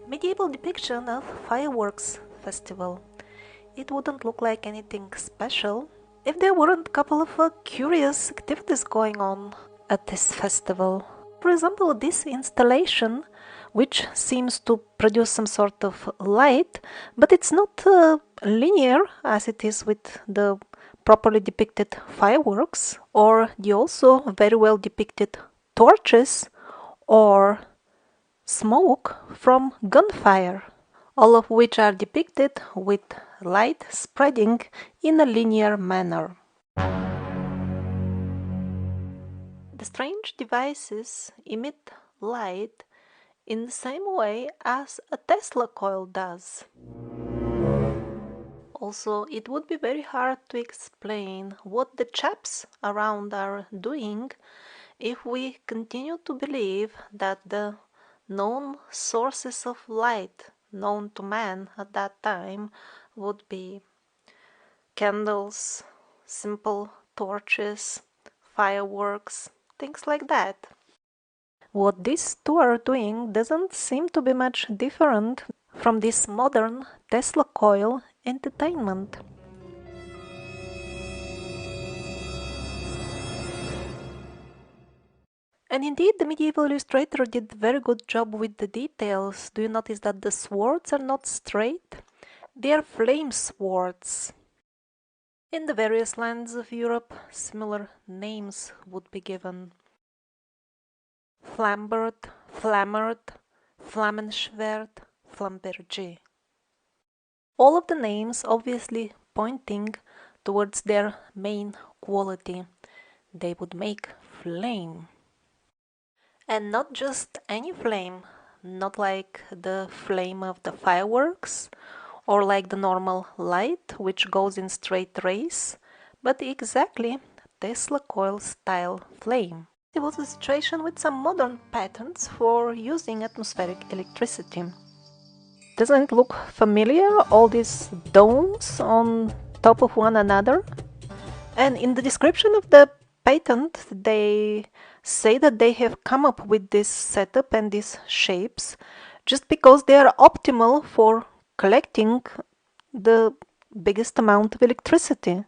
Medieval depiction of fireworks festival. It wouldn't look like anything special if there weren't a couple of curious activities going on at this festival. For example, this installation, which seems to produce some sort of light, but it's not linear as it is with the properly depicted fireworks, or the also very well depicted torches or smoke from gunfire, all of which are depicted with light spreading in a linear manner. The strange devices emit light in the same way as a Tesla coil does. Also, it would be very hard to explain what the chaps around are doing if we continue to believe that the known sources of light known to man at that time would be candles, simple torches, fireworks, things like that. What these two are doing doesn't seem to be much different from this modern Tesla coil entertainment. And indeed, the medieval illustrator did a very good job with the details. Do you notice that the swords are not straight? They are flame swords. In the various lands of Europe, similar names would be given. Flambert, Flammert, Flammenschwert, Flamberger. All of the names obviously pointing towards their main quality. They would make flame. And not just any flame, not like the flame of the fireworks or like the normal light which goes in straight rays, but exactly Tesla coil style flame. It was a situation with some modern patents for using atmospheric electricity. Doesn't it look familiar, all these domes on top of one another? And in the description of the patent, they say that they have come up with this setup and these shapes just because they are optimal for collecting the biggest amount of electricity.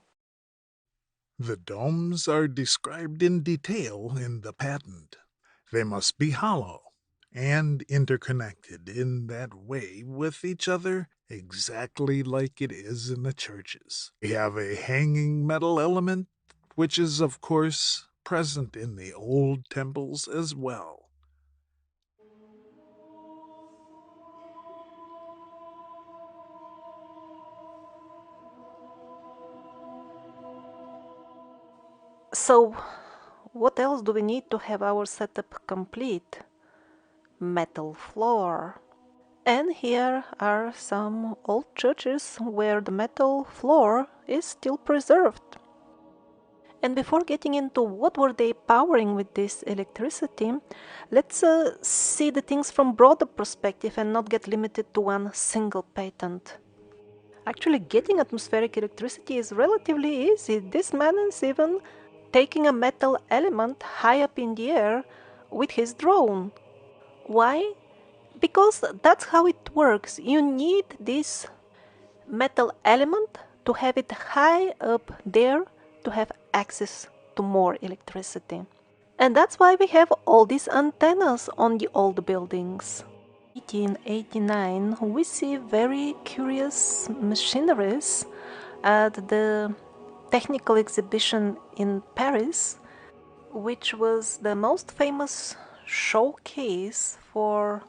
The domes are described in detail in the patent. They must be hollow and interconnected in that way with each other exactly like it is in the churches. We have a hanging metal element, which is, of course, present in the old temples as well. So, what else do we need to have our setup complete? Metal floor. And here are some old churches where the metal floor is still preserved. And before getting into what were they powering with this electricity, let's see the things from broader perspective and not get limited to one single patent. Actually, getting atmospheric electricity is relatively easy. This man is even taking a metal element high up in the air with his drone. Why? Because that's how it works. You need this metal element to have it high up there to have access to more electricity. And that's why we have all these antennas on the old buildings. 1889, we see very curious machineries at the technical exhibition in Paris, which was the most famous showcase for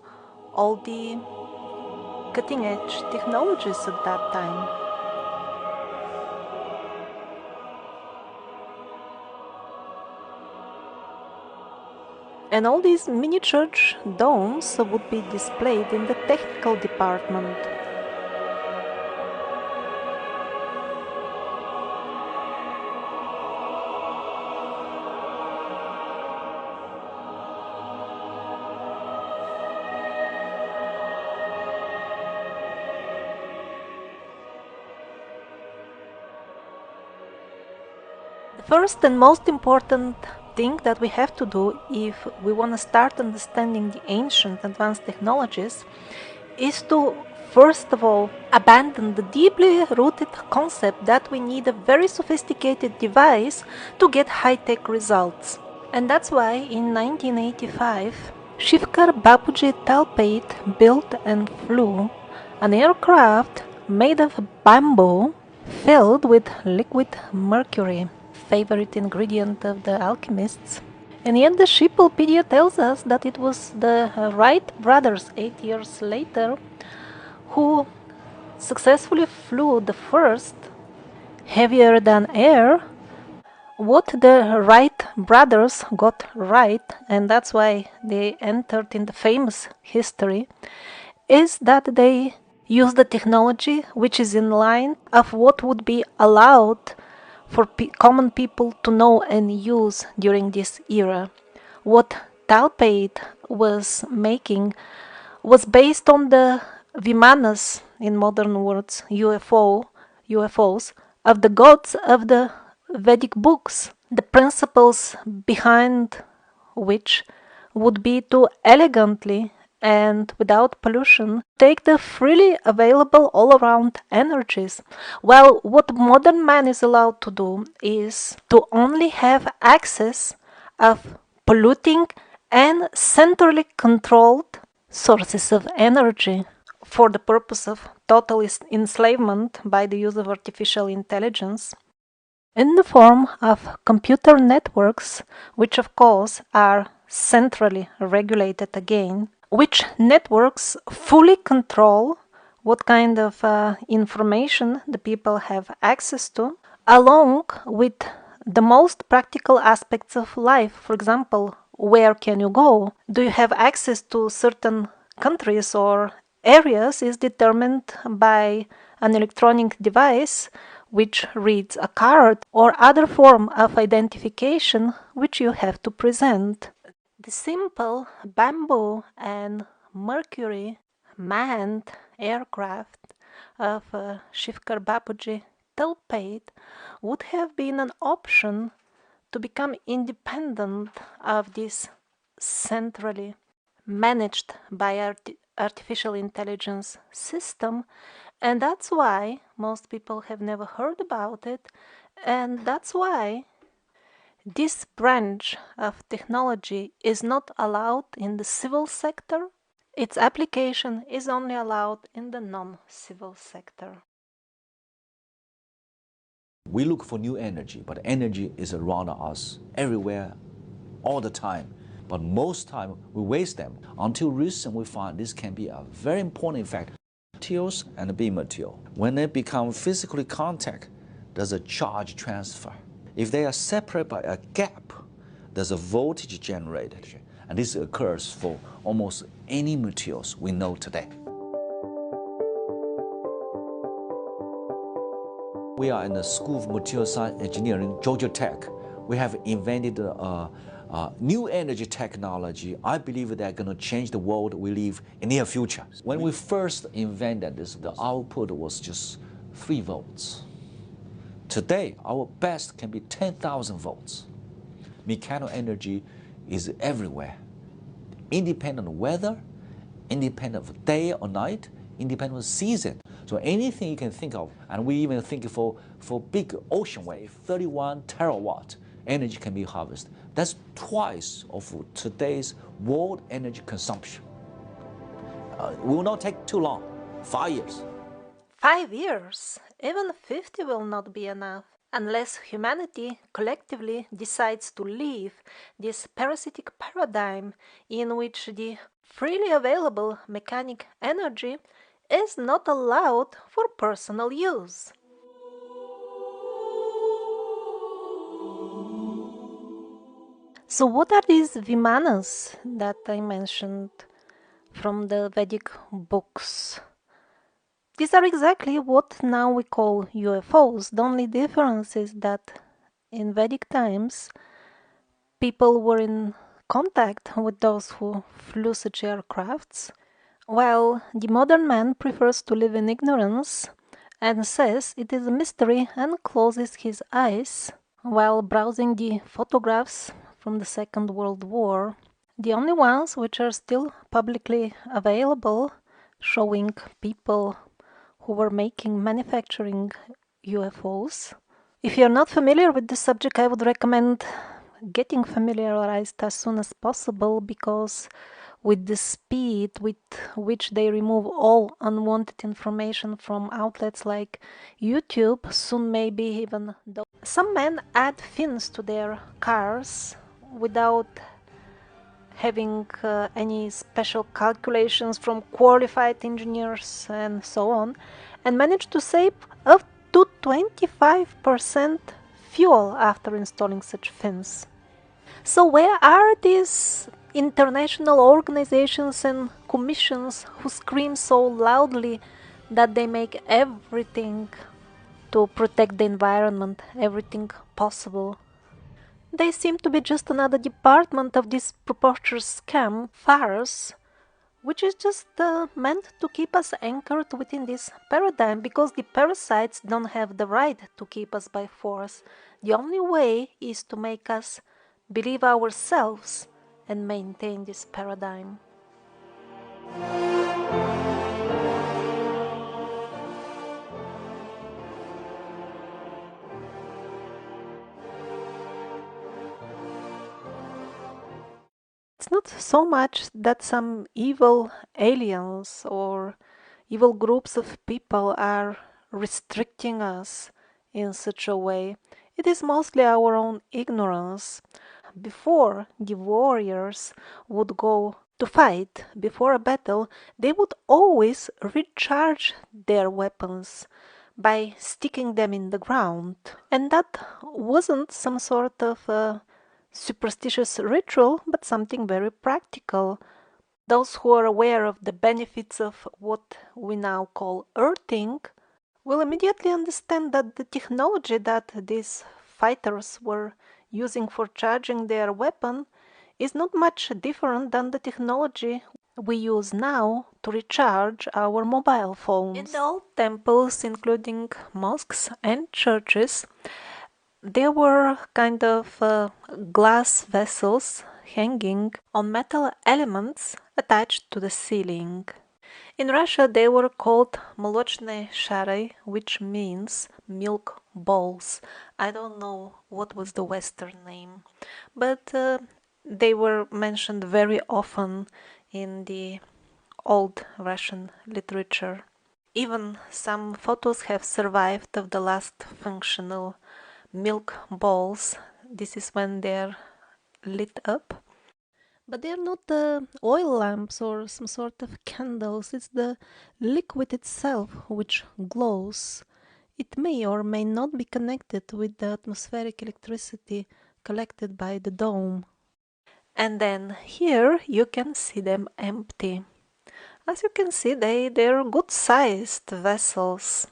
all the cutting-edge technologies at that time. And all these miniature domes would be displayed in the technical department. The first and most important thing that we have to do if we want to start understanding the ancient advanced technologies is to, first of all, abandon the deeply rooted concept that we need a very sophisticated device to get high-tech results. And that's why in 1985, Shivkar Bapuji Talpate built and flew an aircraft made of bamboo filled with liquid mercury, favorite ingredient of the alchemists. And yet the Shippepedia tells us that it was the Wright brothers 8 years later who successfully flew the first, heavier than air. What the Wright brothers got right, and that's why they entered in the famous history, is that they use the technology which is in line of what would be allowed for common people to know and use during this era. What Talpate was making was based on the Vimanas, in modern words, UFOs, of the gods of the Vedic books, the principles behind which would be to elegantly and without pollution take the freely available all around energies. Well, what modern man is allowed to do is to only have access of polluting and centrally controlled sources of energy for the purpose of total enslavement by the use of artificial intelligence in the form of computer networks, which of course are centrally regulated again, which networks fully control what kind of information the people have access to, along with the most practical aspects of life. For example, where can you go? Do you have access to certain countries or areas is determined by an electronic device which reads a card or other form of identification which you have to present. The simple bamboo and mercury manned aircraft of Shivkar Bapuji Talpate would have been an option to become independent of this centrally managed by artificial intelligence system, and that's why most people have never heard about it, and that's why this branch of technology is not allowed in the civil sector. Its application is only allowed in the non-civil sector. We look for new energy, but energy is around us everywhere, all the time. But most time we waste them. Until recent, we find this can be a very important effect. Materials and beam material. When they become physically contact, there's a charge transfer. If they are separated by a gap, there's a voltage generated. And this occurs for almost any materials we know today. We are in the School of Material Science Engineering, Georgia Tech. We have invented a new energy technology. I believe they're going to change the world we live in the near future. When we first invented this, the output was just 3 volts. Today, our best can be 10,000 volts. Mechanical energy is everywhere, independent of weather, independent of day or night, independent of season. So anything you can think of, and we even think for big ocean wave, 31 terawatt energy can be harvested. That's twice of today's world energy consumption. It will not take too long, 5 years. 5 years, even 50 will not be enough, unless humanity collectively decides to leave this parasitic paradigm in which the freely available mechanic energy is not allowed for personal use. So what are these Vimanas that I mentioned from the Vedic books? These are exactly what now we call UFOs. The only difference is that in Vedic times, people were in contact with those who flew such aircrafts, while the modern man prefers to live in ignorance and says it is a mystery and closes his eyes while browsing the photographs from the Second World War. The only ones which are still publicly available showing people who were manufacturing UFOs. If you're not familiar with this subject, I would recommend getting familiarized as soon as possible, because with the speed with which they remove all unwanted information from outlets like YouTube, soon maybe even some men add fins to their cars without having any special calculations from qualified engineers and so on, and manage to save up to 25% fuel after installing such fins. So where are these international organizations and commissions who scream so loudly that they make everything to protect the environment, everything possible? They seem to be just another department of this preposterous scam farce, which is just meant to keep us anchored within this paradigm, because the parasites don't have the right to keep us by force. The only way is to make us believe ourselves and maintain this paradigm. It's not so much that some evil aliens or evil groups of people are restricting us in such a way. It is mostly our own ignorance. Before the warriors would go to fight, before a battle, they would always recharge their weapons by sticking them in the ground. And that wasn't some sort of a superstitious ritual, but something very practical. Those who are aware of the benefits of what we now call earthing will immediately understand that the technology that these fighters were using for charging their weapon is not much different than the technology we use now to recharge our mobile phones. In the old temples, including mosques and churches, there were kind of glass vessels hanging on metal elements attached to the ceiling. In Russia, they were called молочные шары, which means milk balls. I don't know what was the Western name, but they were mentioned very often in the old Russian literature. Even some photos have survived of the last functional milk balls. This is when they're lit up. But they're not the oil lamps or some sort of candles, it's the liquid itself which glows. It may or may not be connected with the atmospheric electricity collected by the dome. And then here you can see them empty. As you can see, they're good-sized vessels.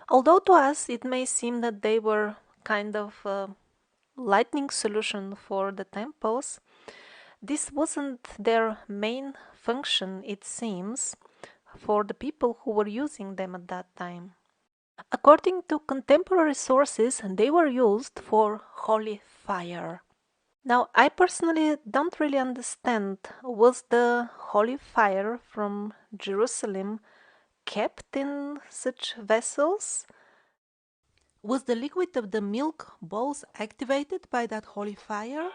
Although to us it may seem that they were kind of a lightning solution for the temples, this wasn't their main function, it seems, for the people who were using them at that time. According to contemporary sources, they were used for holy fire. Now, I personally don't really understand, was the holy fire from Jerusalem kept in such vessels? Was the liquid of the milk balls activated by that holy fire?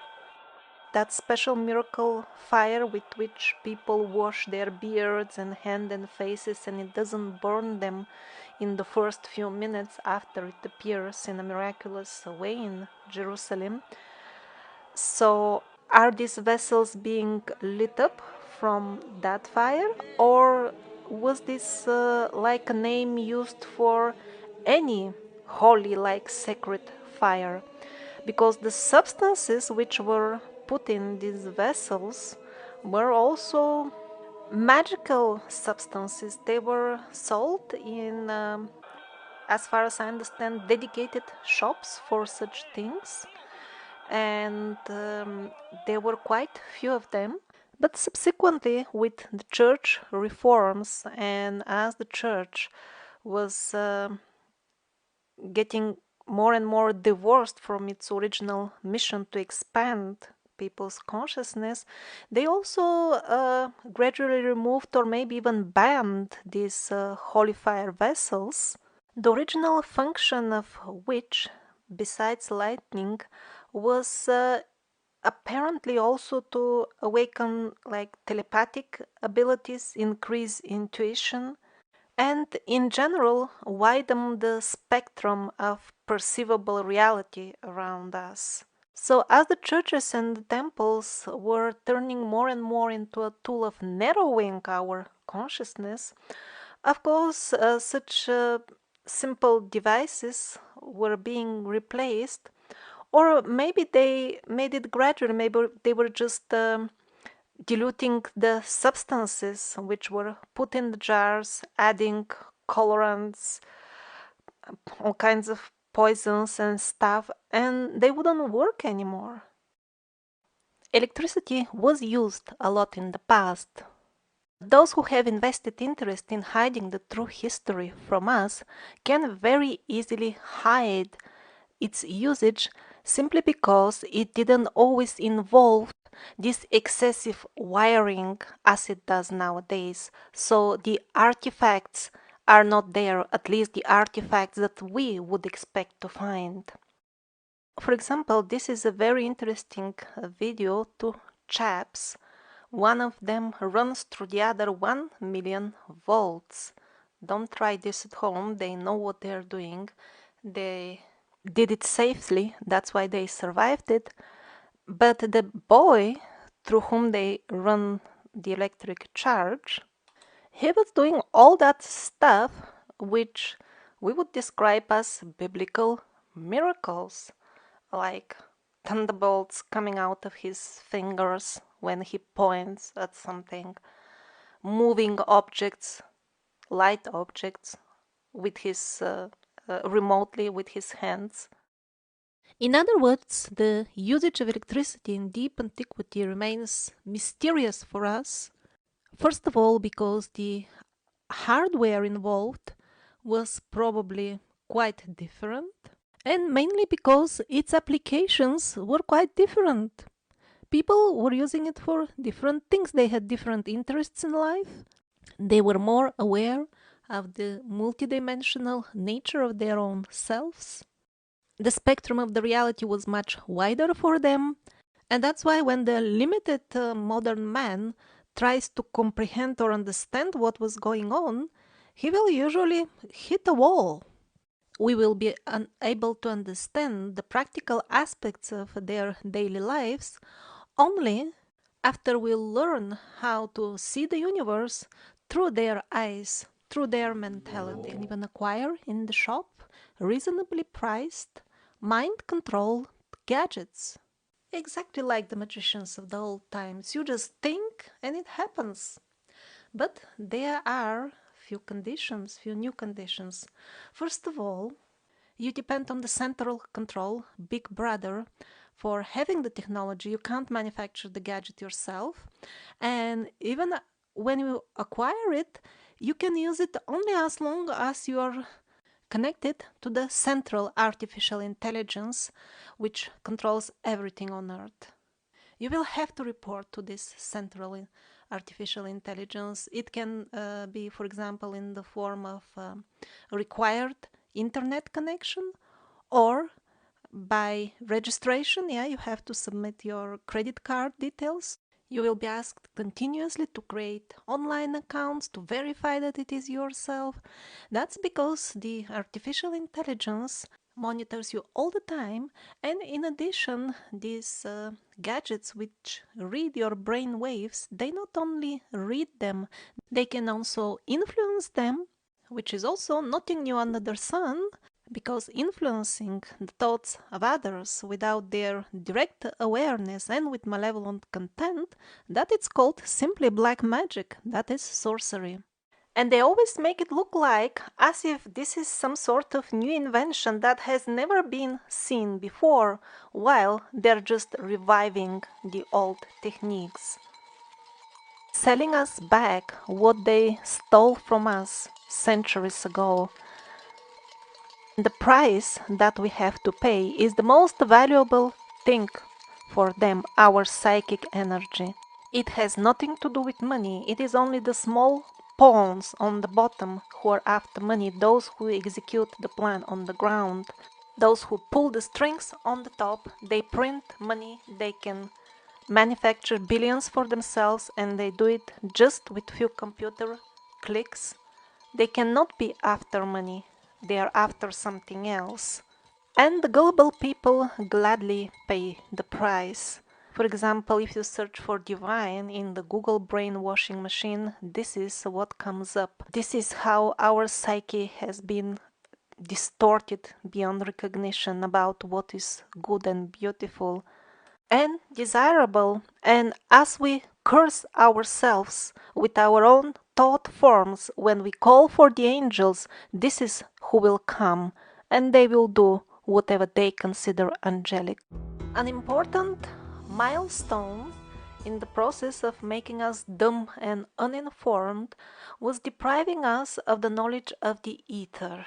That special miracle fire with which people wash their beards and hands and faces, and it doesn't burn them in the first few minutes after it appears in a miraculous way in Jerusalem. So are these vessels being lit up from that fire, or was this like a name used for any holy, like sacred fire? Because the substances which were put in these vessels were also magical substances. They were sold in, as far as I understand, dedicated shops for such things, and there were quite few of them. But subsequently, with the church reforms, and as the church was getting more and more divorced from its original mission to expand people's consciousness, they also gradually removed or maybe even banned these holy fire vessels, the original function of which, besides lightning, was apparently also to awaken like telepathic abilities, increase intuition, and in general widen the spectrum of perceivable reality around us. So, as the churches and the temples were turning more and more into a tool of narrowing our consciousness, of course, such simple devices were being replaced, or maybe they made it gradual, maybe they were just diluting the substances which were put in the jars, adding colorants, all kinds of poisons and stuff, and they wouldn't work anymore. Electricity was used a lot in the past. Those who have invested interest in hiding the true history from us can very easily hide its usage simply because it didn't always involve this excessive wiring as it does nowadays. So the artifacts are not there, at least the artifacts that we would expect to find. For example, this is a very interesting video. Two chaps, one of them runs through the other 1 million volts. Don't try this at home, they know what they're doing. They did it safely, that's why they survived it. But the boy through whom they run the electric charge, he was doing all that stuff which we would describe as biblical miracles, like thunderbolts coming out of his fingers when he points at something, moving objects, light objects, with his remotely with his hands. In other words, the usage of electricity in deep antiquity remains mysterious for us. First of all, because the hardware involved was probably quite different, and mainly because its applications were quite different. People were using it for different things, they had different interests in life, they were more aware of the multidimensional nature of their own selves. The spectrum of the reality was much wider for them, and that's why when the limited modern man tries to comprehend or understand what was going on, he will usually hit a wall. We will be unable to understand the practical aspects of their daily lives only after we learn how to see the universe through their eyes, through their mentality, and even acquire in the shop reasonably priced, mind controlled gadgets. Exactly like the magicians of the old times. You just think and it happens. But there are few new conditions. First of all, you depend on the central control, Big Brother, for having the technology. You can't manufacture the gadget yourself. And even when you acquire it, you can use it only as long as you are connected to the central artificial intelligence, which controls everything on Earth. You will have to report to this central artificial intelligence. It can be, for example, in the form of a required internet connection, or by registration. Yeah, you have to submit your credit card details. You will be asked continuously to create online accounts to verify that it is yourself. That's because the artificial intelligence monitors you all the time, and in addition, these gadgets which read your brain waves, they not only read them, they can also influence them, which is also nothing new under the sun, because influencing the thoughts of others without their direct awareness and with malevolent content, that it's called simply black magic, that is sorcery. And they always make it look like as if this is some sort of new invention that has never been seen before, while they're just reviving the old techniques, selling us back what they stole from us centuries ago. The price that we have to pay is the most valuable thing for them, our psychic energy. It has nothing to do with money. It is only the small pawns on the bottom who are after money, those who execute the plan on the ground, those who pull the strings on the top. They print money, they can manufacture billions for themselves, and they do it just with few computer clicks. They cannot be after money, they are after something else. And the gullible people gladly pay the price. For example, if you search for divine in the Google brainwashing machine, this is what comes up. This is how our psyche has been distorted beyond recognition about what is good and beautiful and desirable. And as we curse ourselves with our own thought forms when we call for the angels, this is who will come, and they will do whatever they consider angelic. An important milestone in the process of making us dumb and uninformed was depriving us of the knowledge of the ether.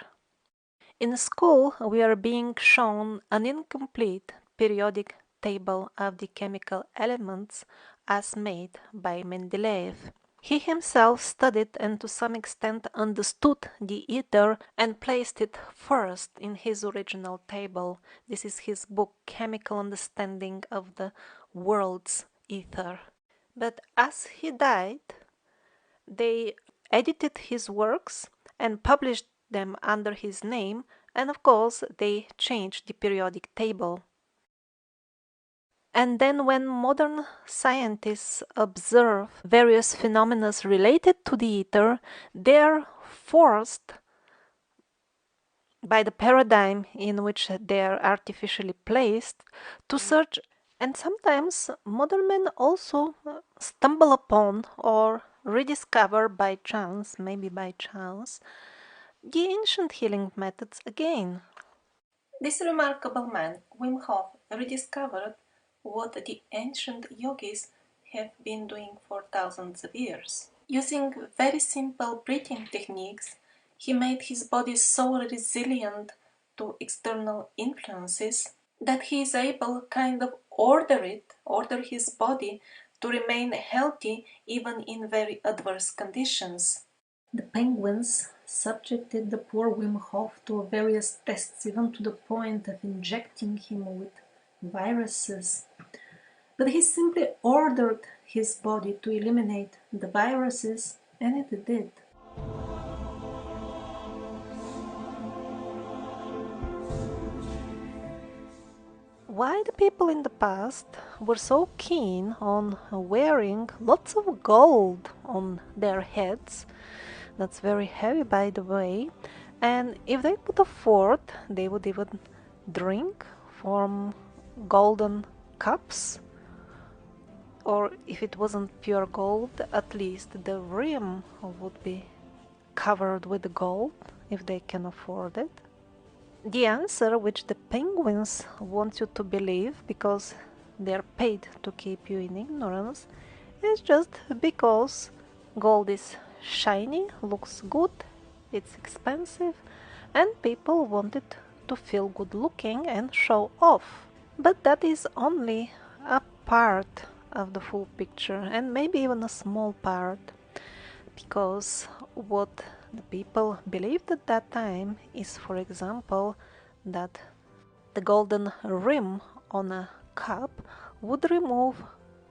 In school, we are being shown an incomplete periodic table of the chemical elements as made by Mendeleev. He himself studied and to some extent understood the ether and placed it first in his original table. This is his book, Chemical Understanding of the World's Ether. But as he died, they edited his works and published them under his name, and of course they changed the periodic table. And then when modern scientists observe various phenomena related to the ether, they're forced by the paradigm in which they are artificially placed to search, and sometimes modern men also stumble upon or rediscover by chance, maybe by chance, the ancient healing methods again. This remarkable man, Wim Hof, rediscovered what the ancient yogis have been doing for thousands of years. Using very simple breathing techniques, he made his body so resilient to external influences that he is able kind of order his body to remain healthy even in very adverse conditions. The penguins subjected the poor Wim Hof to various tests, even to the point of injecting him with viruses. But he simply ordered his body to eliminate the viruses, and it did. Why the people in the past were so keen on wearing lots of gold on their heads? That's very heavy, by the way. And if they could afford, they would even drink from golden cups. Or if it wasn't pure gold, at least the rim would be covered with gold if they can afford it. The answer which the penguins want you to believe, because they're paid to keep you in ignorance, is just because gold is shiny, looks good, it's expensive, and people want it to feel good looking and show off. But that is only a part of the full picture, and maybe even a small part, because what the people believed at that time is, for example, that the golden rim on a cup would remove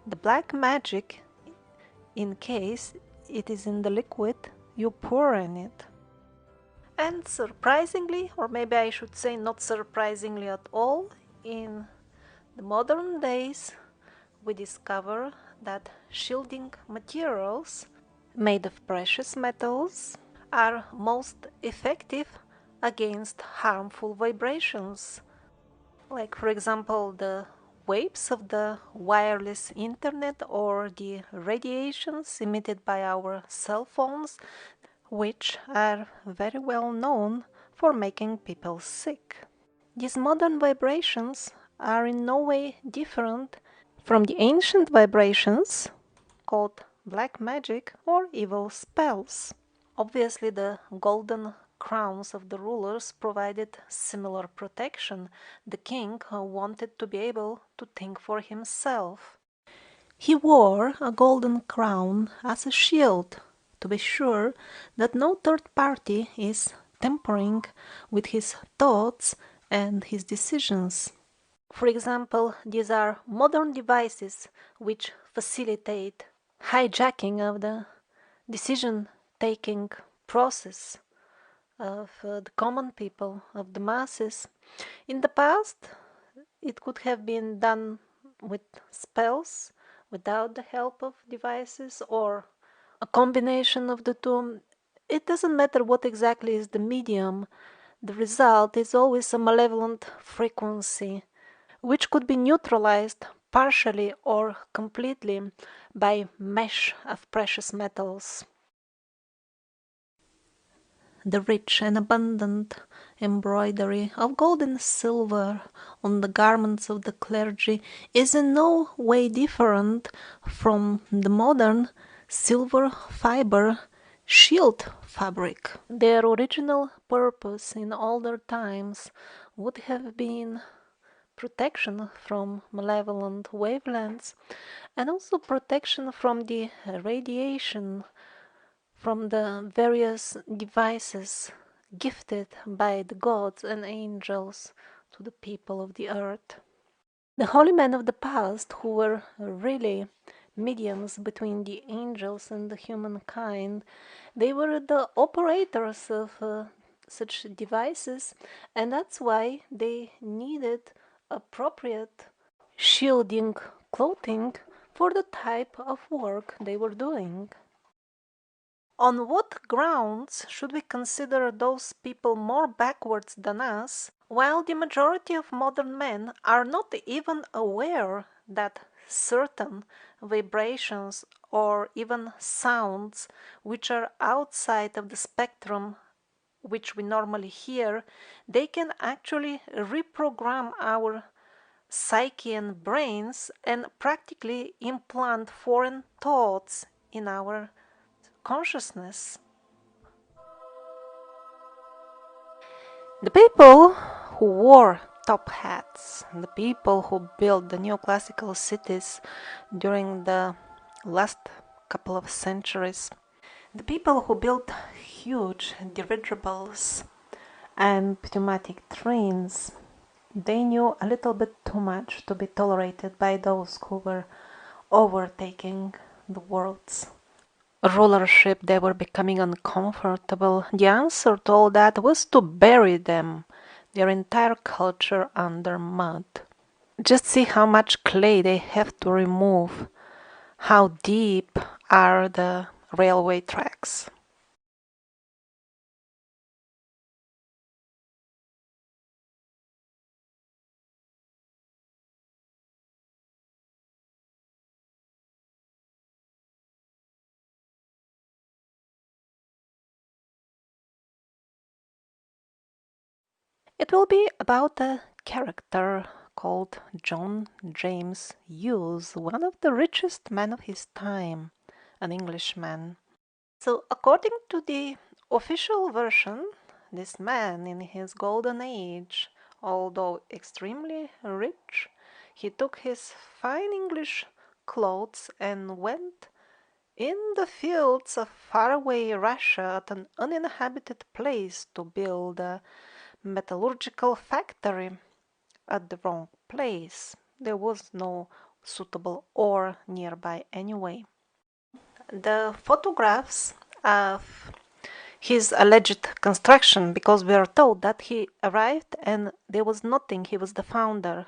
the black magic in case it is in the liquid you pour in it. And surprisingly, or maybe I should say not surprisingly at all, in the modern days we discover that shielding materials made of precious metals are most effective against harmful vibrations. Like, for example, the waves of the wireless internet or the radiations emitted by our cell phones, which are very well known for making people sick. These modern vibrations are in no way different from the ancient vibrations called black magic or evil spells. Obviously, the golden crowns of the rulers provided similar protection. The king wanted to be able to think for himself. He wore a golden crown as a shield to be sure that no third party is tampering with his thoughts and his decisions. For example, these are modern devices which facilitate hijacking of the decision taking process of the common people, of the masses. In the past, it could have been done with spells, without the help of devices, or a combination of the two. It doesn't matter what exactly is the medium, the result is always a malevolent frequency, which could be neutralized partially or completely by mesh of precious metals. The rich and abundant embroidery of gold and silver on the garments of the clergy is in no way different from the modern silver fiber shield fabric. Their original purpose in older times would have been protection from malevolent wavelengths and also protection from the radiation from the various devices gifted by the gods and angels to the people of the earth. The holy men of the past, who were really mediums between the angels and the humankind, they were the operators of such devices, and that's why they needed appropriate shielding clothing for the type of work they were doing. On what grounds should we consider those people more backwards than us, while the majority of modern men are not even aware that certain vibrations or even sounds which are outside of the spectrum which we normally hear, they can actually reprogram our psyche and brains and practically implant foreign thoughts in our consciousness. The people who wore top hats, the people who built the neoclassical cities during the last couple of centuries, the people who built huge dirigibles and pneumatic trains, they knew a little bit too much to be tolerated by those who were overtaking the world's rulership. They were becoming uncomfortable. The answer to all that was to bury them, their entire culture, under mud. Just see how much clay they have to remove, how deep are the railway tracks. It will be about a character called John James Hughes, one of the richest men of his time, an Englishman. So, according to the official version, this man in his golden age, although extremely rich, he took his fine English clothes and went in the fields of faraway Russia at an uninhabited place to build a metallurgical factory at the wrong place. There was no suitable ore nearby anyway. The photographs of his alleged construction, because we are told that he arrived and there was nothing, he was the founder.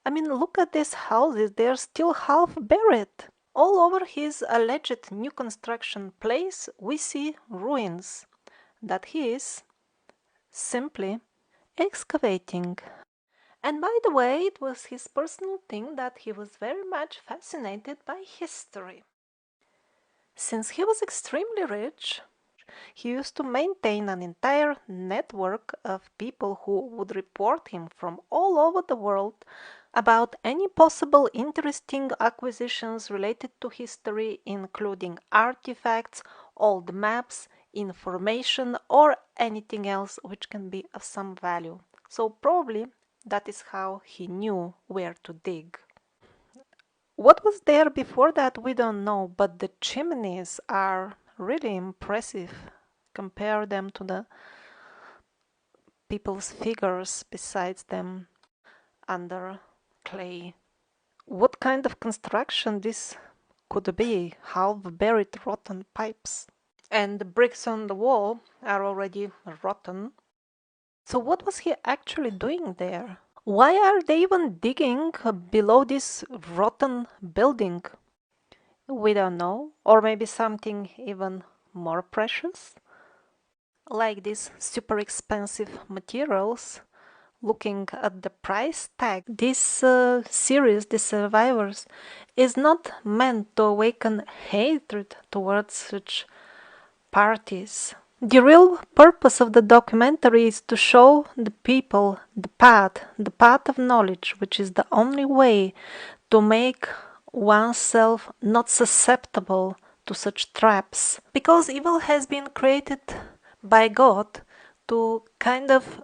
I mean, look at these houses, they're still half buried. All over his alleged new construction place, we see ruins that he is simply excavating. And by the way, it was his personal thing that he was very much fascinated by history. Since he was extremely rich, he used to maintain an entire network of people who would report him from all over the world about any possible interesting acquisitions related to history, including artifacts, old maps, information, or anything else which can be of some value. So probably that is how he knew where to dig. What was there before that we don't know, but the chimneys are really impressive. Compare them to the people's figures besides them under clay. What kind of construction this could be? Half buried rotten pipes. And the bricks on the wall are already rotten. So what was he actually doing there? Why are they even digging below this rotten building? We don't know. Or maybe something even more precious? Like these super expensive materials. Looking at the price tag, this series, The Survivors, is not meant to awaken hatred towards such parties. The real purpose of the documentary is to show the people the path of knowledge, which is the only way to make oneself not susceptible to such traps. Because evil has been created by God to kind of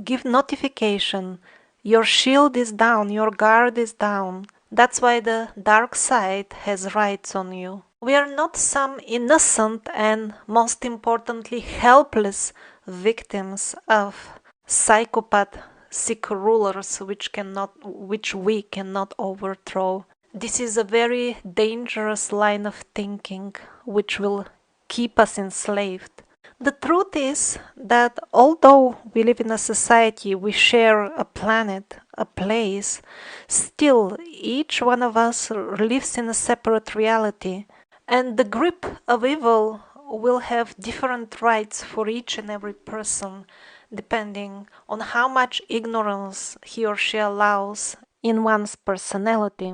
give notification. Your shield is down, your guard is down. That's why the dark side has rights on you. We are not some innocent and, most importantly, helpless victims of psychopath sick rulers which we cannot overthrow. This is a very dangerous line of thinking which will keep us enslaved. The truth is that although we live in a society, we share a planet, a place, still each one of us lives in a separate reality, and the grip of evil will have different rights for each and every person, depending on how much ignorance he or she allows in one's personality.